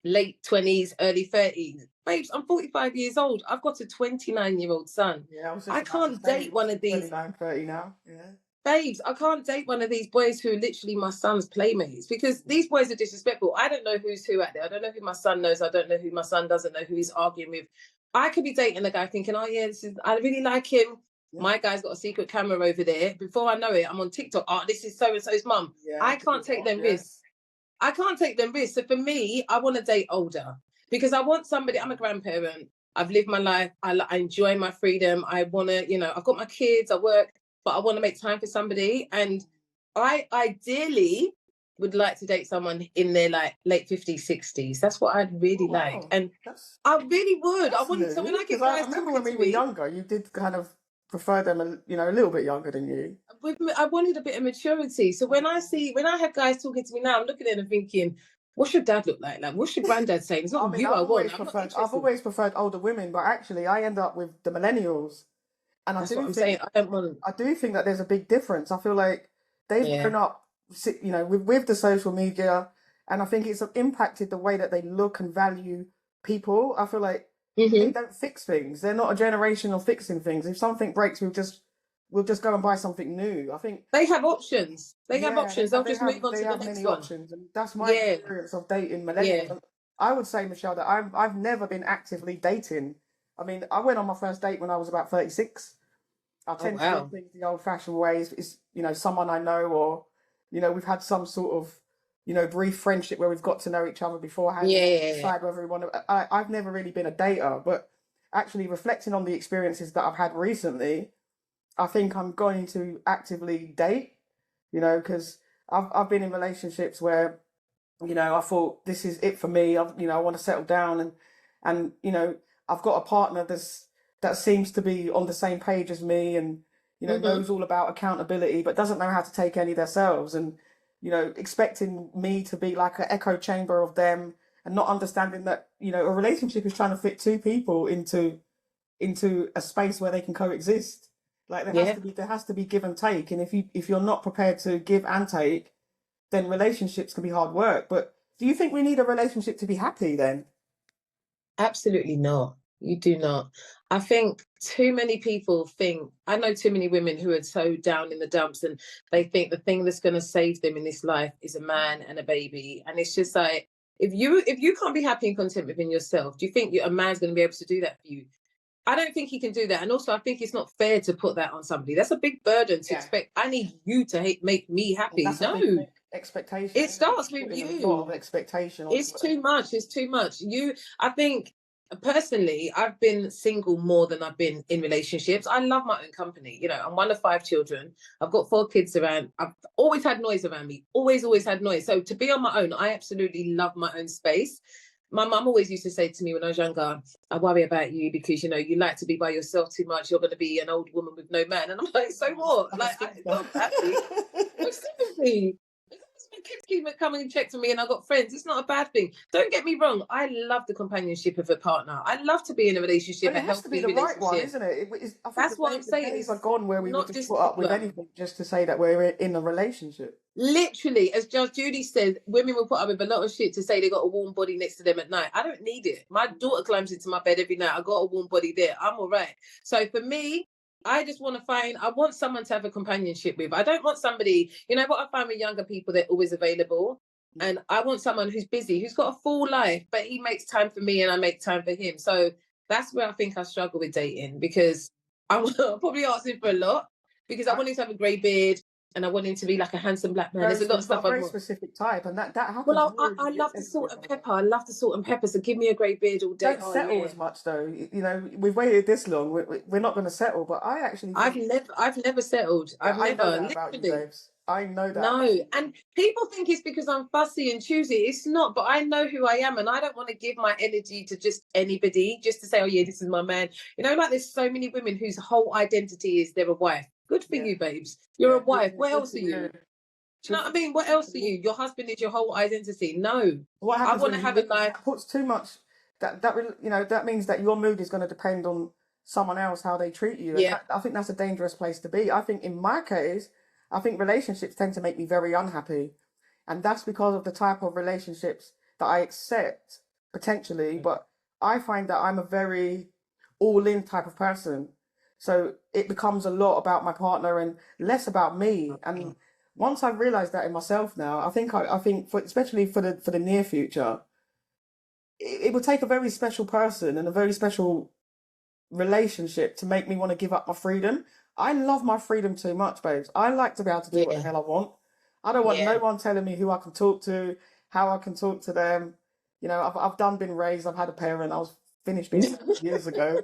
late 20s, early 30s. Babes, I'm 45 years old. I've got a 29-year-old son. I can't date one of these. 29, 30 now. Yeah. Babes, I can't date one of these boys who are literally my son's playmates, because these boys are disrespectful. I don't know who's who out there. I don't know who my son knows. I don't know who my son doesn't know, who he's arguing with. I could be dating a guy thinking, oh yeah, I really like him. Yeah. My guy's got a secret camera over there. Before I know it, I'm on TikTok. Oh, this is so-and-so's mum. Yeah, I can't take them risks. I can't take them risks. So for me, I want to date older, because I want somebody, I'm a grandparent. I've lived my life. I enjoy my freedom. I want to, I've got my kids, I work, but I want to make time for somebody. And I ideally would like to date someone in their late 50s, 60s. That's what I'd really like. And I really would. I want, so when I get guys, I remember when we were younger, you did kind of prefer them, a little bit younger than you. I wanted a bit of maturity. So when I have guys talking to me now, I'm looking at them thinking, What's your dad look like? Like, what's your granddad saying? It's not you I want. I'm not I've interested. always preferred older women, but actually I end up with the millennials, and That's what I'm saying. I don't want. I do think that there's a big difference. I feel like they've Yeah. grown up, you know, with the social media, and I think it's impacted the way that they look and value people. I feel like they don't fix things. They're not a generation of fixing things. If something breaks, we'll just go and buy something new. I think They have options. They have yeah, options. They'll just move on they to the have next many one. options, and that's my Yeah. experience of dating millennials. Yeah. And I would say, Michelle, that I've never been actively dating. I mean, I went on my first date when I was about 36. I Oh tend to do wow. things the old-fashioned ways. It's, you know, someone I know, or you know, we've had some sort of, you know, brief friendship where we've got to know each other beforehand and then Yeah. decide whether we want to. I've never really been a dater, but actually reflecting on the experiences that I've had recently, I think I'm going to actively date. You know, because I've been in relationships where, you know, I thought this is it for me. You know, I want to settle down, and you know, I've got a partner that seems to be on the same page as me, and you know, knows all about accountability, but doesn't know how to take any themselves, and you know, expecting me to be like an echo chamber of them, and not understanding that, you know, a relationship is trying to fit two people into a space where they can coexist. Like Yeah. there has to be give and take, and if you're not prepared to give and take, then relationships can be hard work. But do you think we need a relationship to be happy then? Absolutely not. You do not. I think too many people think, I know too many women who are so down in the dumps and they think the thing that's going to save them in this life is a man and a baby. And it's just like, if you can't be happy and content within yourself, do you think a man's going to be able to do that for you? I don't think he can do that. And also, I think it's not fair to put that on somebody. That's a big burden to Yeah, expect. I need you to make me and happy. that's a No, big thing. Expectation, it isn't it? starts with Putting a lot of you. expectation onto It's it. too much. It's too much. I think personally, I've been single more than I've been in relationships. I love my own company. You know, I'm one of 5 children. I've got 4 kids around. I've always had noise around me. Always had noise. So to be on my own, I absolutely love my own space. My mum always used to say to me when I was younger, I worry about you because, you know, you like to be by yourself too much. You're going to be an old woman with no man. And I'm like, so what? Like, God, happy. No, seriously. My kids keep coming and check for me and I've got friends. It's not a bad thing. Don't get me wrong. I love the companionship of a partner. I love to be in a relationship, But a it has to be healthy the right one, relationship. isn't it? I think That's what I'm the saying. days are It's gone where we would not just just put up with problem. anything just to say that we're in a relationship. Literally, as Judge Judy said, women will put up with a lot of shit to say they got a warm body next to them at night. I don't need it. My daughter climbs into my bed every night. I got a warm body there. I'm all right. So for me, I just want to I want someone to have a companionship with. I don't want somebody, you know what I find with younger people, they're always available. And I want someone who's busy, who's got a full life, but he makes time for me and I make time for him. So that's where I think I struggle with dating because I'm probably asking for a lot because I I, want him to have a grey beard and I want him to be like a handsome black man. There's a lot of you've got stuff a I very want. specific type, and that happens Well, more as I you get love the salt and older. pepper. I love the salt and pepper. So give me a grey beard all day. Don't Oh settle yeah. as much though. You know, we've waited this long. We're not going to settle. But I actually think, I've never settled. yeah, I've I know never, that about you, literally. babes. I know that No, about you. and people think it's because I'm fussy and choosy. It's not, but I know who I am, and I don't want to give my energy to just anybody just to say, "Oh yeah, this is my man." You know, like there's so many women whose whole identity is they're a wife. Good for Yeah, you, babes. You're a yeah. wife. What Good else for are you. you? Do you know Good what for I mean? What else are you. you? Your husband is your whole identity. No, What I happens want when to have a life. that puts too much, you know, that means that your mood is going to depend on someone else, how they treat you, and Yeah, I think that's a dangerous place to be. I think in my case, I think relationships tend to make me very unhappy, and that's because of the type of relationships that I accept potentially. But I find that I'm a very all in type of person, so it becomes a lot about my partner and less about me. And once I've realized that in myself now, I think for especially for the near future, it will take a very special person and a very special relationship to make me want to give up my freedom. I love my freedom too much, babes. I like to be able to do what the yeah, hell I want. I don't want no yeah. one telling me who I can talk to, how I can talk to them. You know, I've done been raised. I've had a parent. I was finished being years ago.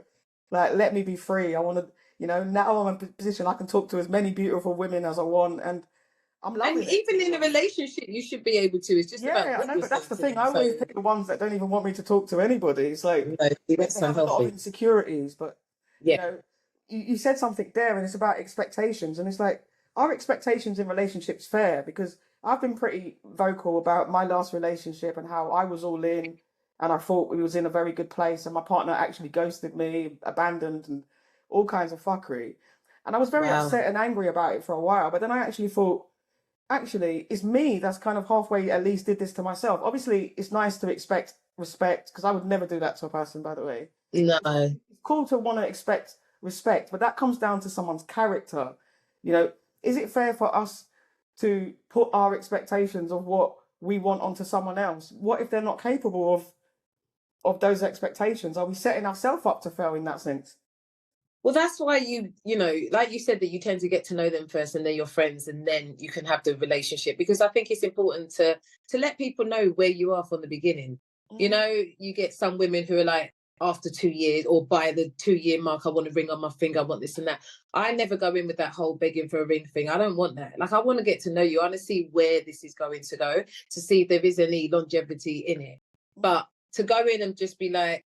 Like, let me be free. I want to, you know, now I'm in a position I can talk to as many beautiful women as I want, and I'm And loving it. even in a relationship, you should be able to. It's just about Yeah, I what know, you're but that's saying the to thing. them. I So, always pick the ones that don't even want me to talk to anybody. It's like no, see, they that's have a lot of unhealthy. insecurities, but you Yeah, know, you said something there, and it's about expectations, and it's like, are expectations in relationships fair? Because I've been pretty vocal about my last relationship and how I was all in and I thought we was in a very good place and my partner actually ghosted me, abandoned and all kinds of fuckery. And I was very Wow. upset and angry about it for a while, but then I actually thought, actually, it's me that's kind of halfway at least did this to myself. Obviously, it's nice to expect respect because I would never do that to a person, by the way. No. It's cool to want to expect respect, but that comes down to someone's character. You know, is it fair for us to put our expectations of what we want onto someone else? What if they're not capable of those expectations? Are we setting ourselves up to fail in that sense? Well, that's why you know, like you said, that you tend to get to know them first and they're your friends and then you can have the relationship, because I think it's important to let people know where you are from the beginning. You Mm. know, you get some women who are like, after 2 years or by the 2 year mark, I want a ring on my finger, I want this and that. I never go in with that whole begging for a ring thing. I don't want that. Like, I want to get to know you. I want to see where this is going to go, to see if there is any longevity in it. But to go in and just be like,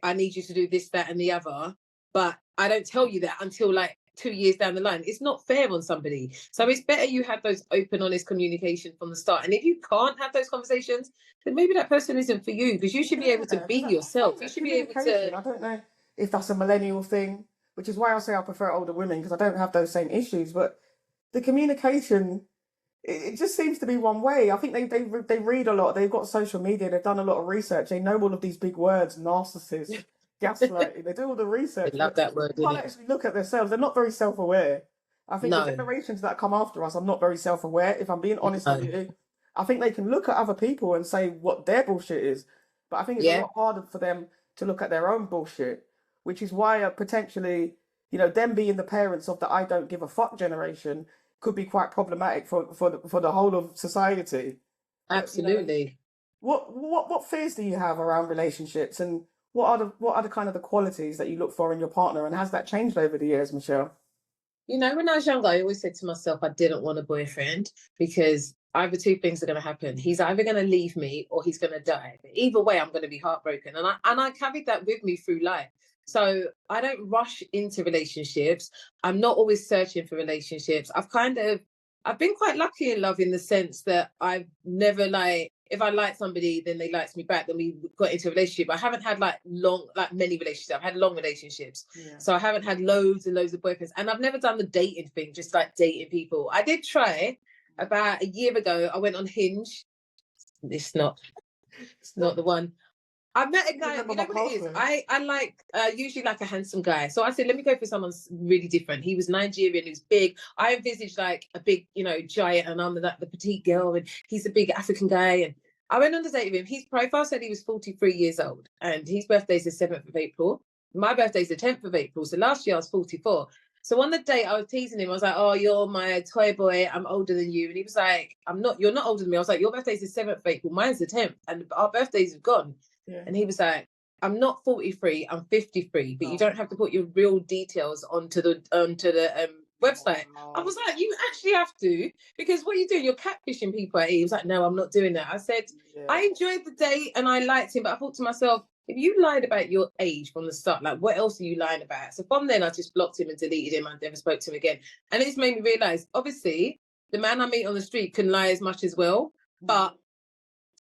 I need you to do this, that, and the other, but I don't tell you that until like 2 years down the line. It's not fair on somebody. So it's better you have those open, honest communication from the start. And if you can't have those conversations, then maybe that person isn't for you, because you should be able to Yeah, be 'cause I yourself. think You that should be able communication, to. I don't know if that's a millennial thing, which is why I say I prefer older women because I don't have those same issues. But the communication, it just seems to be one way. I think they read a lot. They've got social media. They've done a lot of research. They know all of these big words: narcissist, gaslighting. They do all the I research, love but that word, they can't innit? actually look at themselves. They're not very self-aware. I think the No, generations that come after us are not very self-aware. If I'm being honest with no. you, I think they can look at other people and say what their bullshit is, but I think it's a Yeah, lot harder for them to look at their own bullshit, which is why potentially, them being the parents of the I don't give a fuck generation could be quite problematic for the whole of society. But absolutely. what fears do you have around relationships, and what are the kind of the qualities that you look for in your partner, and has that changed over the years, Michelle? You know, when I was younger, I always said to myself, I didn't want a boyfriend, because either two things are going to happen. He's either going to leave me or he's going to die. But either way, I'm going to be heartbroken. And I carried that with me through life. So I don't rush into relationships. I'm not always searching for relationships. I've been quite lucky in love, in the sense that I've never, like, if I like somebody, then they liked me back, then we got into a relationship. I haven't had like many relationships. I've had long relationships. Yeah. So I haven't had loads and loads of boyfriends. And I've never done the dating thing, just like dating people. I did try about a year ago. I went on Hinge. It's not the one. I met a I guy, remember you my know what it is? password. I like usually like a handsome guy. So I said, let me go for someone really different. He was Nigerian, he was big. I envisaged like a big, giant, and I'm the petite girl, and he's a big African guy. And I went on the date with him. His profile said he was 43 years old, and his birthday's the 7th of April. My birthday's the 10th of April. So last year I was 44. So on the date, I was teasing him. I was like, oh, you're my toy boy. I'm older than you. And he was like, I'm not, you're not older than me. I was like, your birthday's the 7th of April. Mine's the 10th. And our birthdays have gone. Yeah. And he was like, I'm not 43, I'm 53, but you Oh, don't have to put your real details onto the website. I wow. was like, you actually have to, because what are you doing? You're catfishing people. He was like, no, I'm not doing that. I said, Yeah. I enjoyed the date and I liked him, but I thought to myself, if you lied about your age from the start, like, what else are you lying about? So from then, I just blocked him and deleted him. I never spoke to him again. And it's made me realize, obviously, the man I meet on the street can lie as much as well, but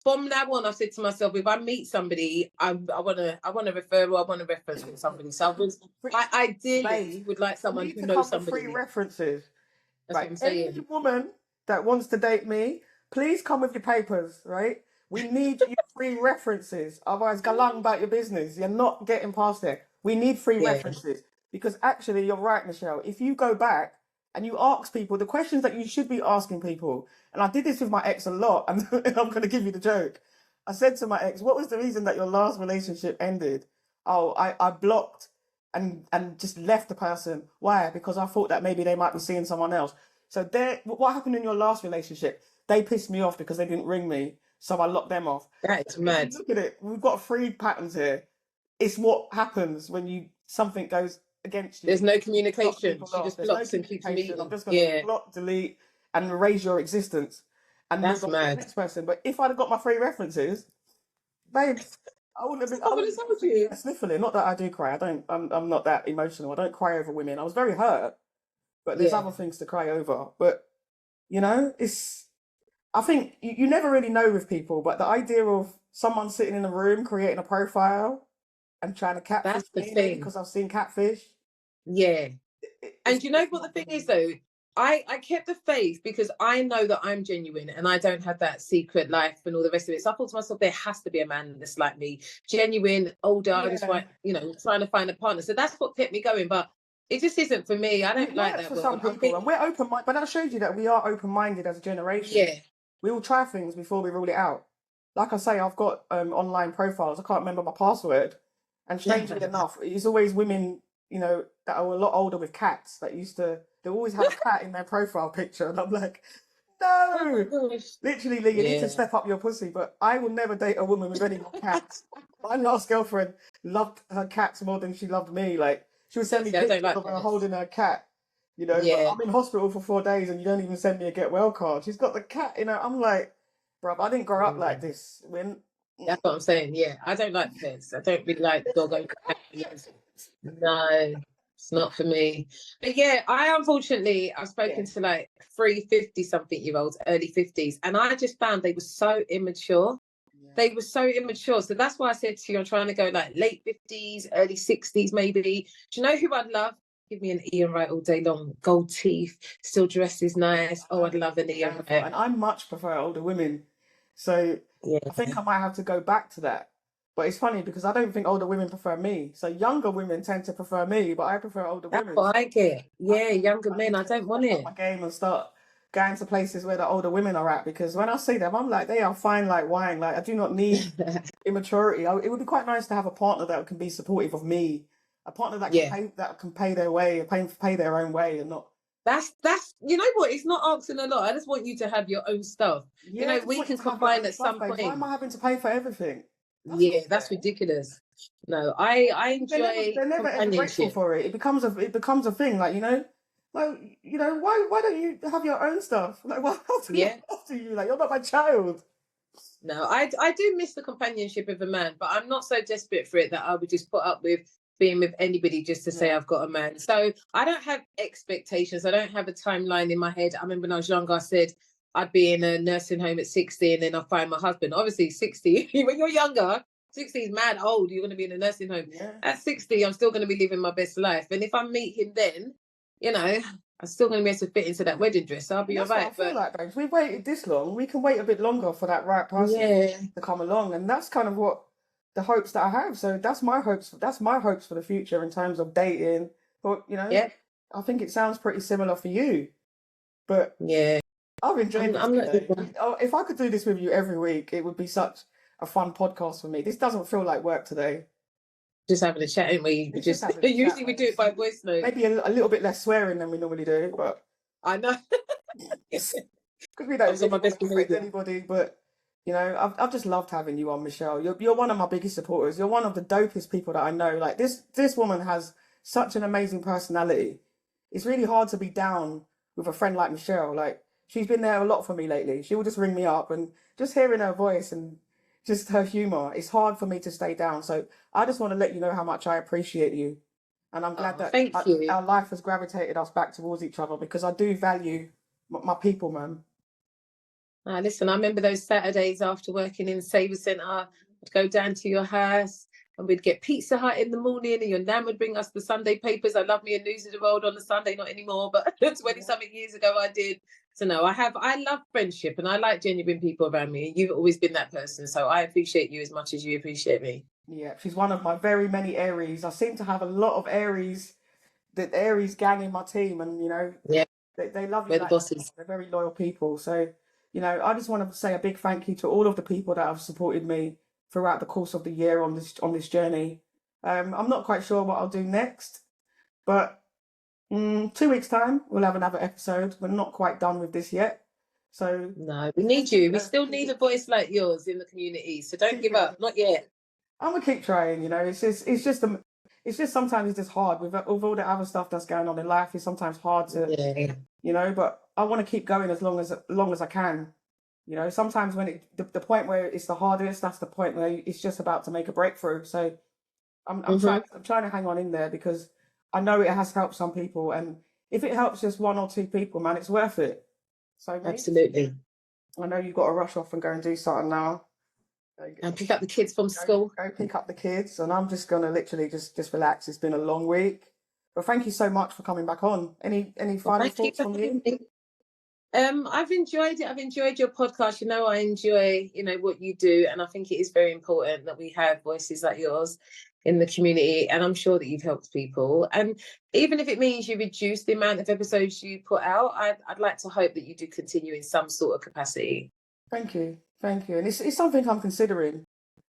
from now on, I've said to myself, if I meet somebody, I want a referral, I want a reference from somebody. So I Babes, ideally would like you someone need who to knows come with free somebody. references. That's what Right. I'm Any saying. woman that wants to date me, please come with your papers, right? We need your free references. Otherwise, galang about your business. You're not getting past there. We need free Yeah, references. Because actually, you're right, Michelle. If you go back and you ask people the questions that you should be asking people, and I did this with my ex a lot, and I'm going to give you the joke. I said to my ex, what was the reason that your last relationship ended? Oh, I blocked and just left the person. Why? Because I thought that maybe they might be seeing someone else. So what happened in your last relationship? They pissed me off because they didn't ring me, so I locked them off. that is If you mad. look at it, we've got three patterns here. It's what happens when something goes against There's you. no Block communication. people She off. just There's no blocks and keeps communication. I'm meeting. just gonna Yeah, block, delete, and erase your existence and move that's on to the mad. next person. But if I'd have got my three references, babes, I wouldn't have been. I I would wouldn't have have told been sitting you. there sniffling. Not that I do cry. I don't. I'm not that emotional. I don't cry over women. I was very hurt, but there's Yeah. other things to cry over. But it's I think you never really know with people, but the idea of someone sitting in a room creating a profile and trying to catfish That's the me, maybe thing. because I've seen catfish, Yeah. And you know it's what the not thing for is me. though? I kept the faith because I know that I'm genuine and I don't have that secret life and all the rest of it. So I thought to myself, there has to be a man that's like me, genuine, older, just Yeah. right, trying to find a partner. So that's what kept me going. But it just isn't for me. I And it don't like works that for some world. I people, think, and we're open-minded. But that shows you that we are open-minded as a generation. yeah. We will try things before we rule it out. Like I say, I've got online profiles. I can't remember my password, and strangely enough, it's always women, that are a lot older with cats that used to. They always have a cat in their profile picture, and I'm like, Oh my no, gosh. literally, Lee, you need to Yeah. step up your pussy. But I will never date a woman with any more cats. My last girlfriend loved her cats more than she loved me. Like she would send me See, I don't pictures like of her pets. holding her cat. But Yeah. I'm in hospital for 4 days and you don't even send me a get well card. She's got the cat, I'm like, bruv, I didn't grow up like Mm. this. When That's what I'm saying. Yeah. I don't like pets. I don't really like dog owners. No, it's not for me. But yeah, unfortunately I've yeah, spoken to like 350 something year olds, early 50s, and I just found they were so immature. yeah. They were so immature. So that's why I said to you, I'm trying to go like late 50s, early 60s, maybe. Do you know who I'd love? Give me an Ian Wright all day long. Gold teeth, still dresses nice. Oh, I'd love an Ian Beautiful. Wright. And I much prefer older women. So Yeah. I think I might have to go back to that. But it's funny because I don't think older women prefer me. So younger women tend to prefer me, but I prefer older That's women. what I get. I Yeah, think younger I men, need I to don't want step up it. my game and start going to places where the older women are at because when I see them, I'm like, they are fine like wine. Like I do not need immaturity. It would be quite nice to have a partner that can be supportive of me, a partner Yeah. that can pay their way, pay their own way, and not. That's you know what? It's not asking a lot. I just want you to have your own stuff. Yeah, I just We want you can to have your combine own at stuff, some babes. Why am point. I having to pay for everything? That's Yeah, not that's fair. ridiculous. No, I enjoy They're never ever grateful companionship. for it. It becomes a thing, why don't you have your own stuff? Like, why have to look Yeah. after you? Like, you're not my child. No, I do miss the companionship of a man, but I'm not so desperate for it that I would just put up with being with anybody just to say Yeah. I've got a man. So I don't have expectations. I don't have a timeline in my head. I remember when I was younger, I said I'd be in a nursing home at 60 and then I'll find my husband. Obviously, 60, when you're younger, 60 is mad old. You're going to be in a nursing home. Yeah. At 60, I'm still going to be living my best life. And if I meet him then, I'm still going to be able to fit into that wedding dress. So I'll And be all that's what I right. feel But like, babes. We've waited this long. We can wait a bit longer for that right person yeah, to come along, and that's kind of what the hopes that I have. So that's my hopes. That's my hopes for the future in terms of dating. But yeah, I think it sounds pretty similar for you. But yeah. I've enjoyed this I'm not today. If I could do this with you every week, it would be such a fun podcast for me. This doesn't feel like work today. just having a chat, and we It's just just having a chat, usually we do babes. it by voice note. Maybe a little bit less swearing than we normally do, but I know. because we I don't was on really my want best to offend behavior. anybody. But I've just loved having you on, Michelle. You're one of my biggest supporters. You're one of the dopest people that I know. Like this woman has such an amazing personality. It's really hard to be down with a friend like Michelle. Like she's been there a lot for me lately. She will just ring me up and just hearing her voice and just her humor. It's hard for me to stay down. So I just want to let you know how much I appreciate you. And I'm glad Oh, that thank you. our life has gravitated us back towards each other because I do value my people, man. Listen, I remember those Saturdays after working in Saver Centre. I'd go down to your house and we'd get Pizza Hut in the morning, and your nan would bring us the Sunday papers. I love me a News of the World on a Sunday, not anymore, but 20 something years ago I did. So no, I love friendship and I like genuine people around me. And you've always been that person. So I appreciate you as much as you appreciate me. Yeah, she's one of my very many Aries. I seem to have a lot of Aries, the Aries gang in my team, and Yeah, they love you we're the like that. bosses. They're very loyal people. So, I just want to say a big thank you to all of the people that have supported me throughout the course of the year on this journey. I'm not quite sure what I'll do next, but 2 weeks time we'll have another episode. We're not quite done with this yet, so No, we let's need keep you. We still need a voice like yours in the community. So don't keep give it. up. Not yet. I'm gonna keep trying. It's just sometimes it's just hard with all the other stuff that's going on in life. It's sometimes hard to Yeah. but I want to keep going as long as I can. Sometimes when the point where it's the hardest, that's the point where it's just about to make a breakthrough. So I'm trying to hang on in there because I know it has helped some people, and if it helps just one or two people, man, it's worth it. So mate, Absolutely. I know you've got to rush off and go and do something now. And pick up the kids from school. Go pick up the kids, and I'm just gonna literally just relax. It's been a long week, but thank you so much for coming back on. Any Well, final thank you thoughts for from having you? me. I've enjoyed it. I've enjoyed your podcast. You know, I enjoy, what you do. And I think it is very important that we have voices like yours in the community. And I'm sure that you've helped people. And even if it means you reduce the amount of episodes you put out, I'd like to hope that you do continue in some sort of capacity. Thank you, and it's something I'm considering.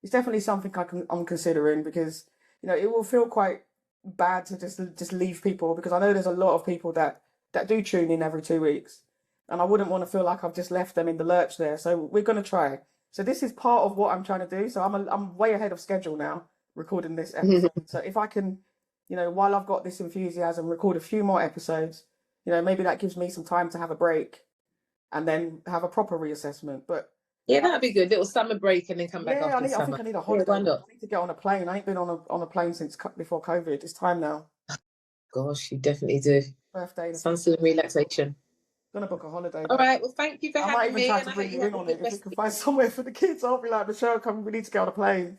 It's definitely something I'm considering because it will feel quite bad to just leave people because I know there's a lot of people that do tune in every 2 weeks, and I wouldn't want to feel like I've just left them in the lurch there. So we're gonna try. So this is part of what I'm trying to do. So I'm way ahead of schedule now recording this episode. So if I can, while I've got this enthusiasm, record a few more episodes, maybe that gives me some time to have a break and then have a proper reassessment. But yeah, that'd be good. Little summer break and then come back yeah, after the I summer. think I need a Yeah, holiday. why I not? need to get on a plane. I ain't been on a plane since before COVID. It's time now. Gosh, you definitely do. Birthday. Sounds like relaxation. Gonna book a holiday. All right. Well, thank you for I might having even me. try And to I hope bring you you in have a on good it if we rest. can find somewhere for the kids. I'll be like, Michelle, come. We need to get on a plane.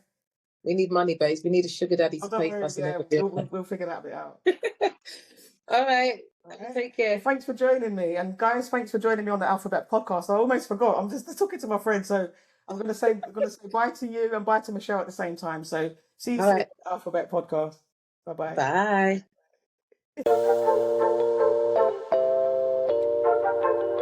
We need money, babes. We need a sugar daddy I to don't pay for know. us. Yeah, And we'll figure that bit out. all right. All right. Take care. Well, thanks for joining me, and guys, thanks for joining me on the Alphabet Podcast. I almost forgot. I'm just talking to my friend, so I'm gonna say bye to you and bye to Michelle at the same time. So see you All soon, right. Alphabet Podcast. Bye bye. Bye.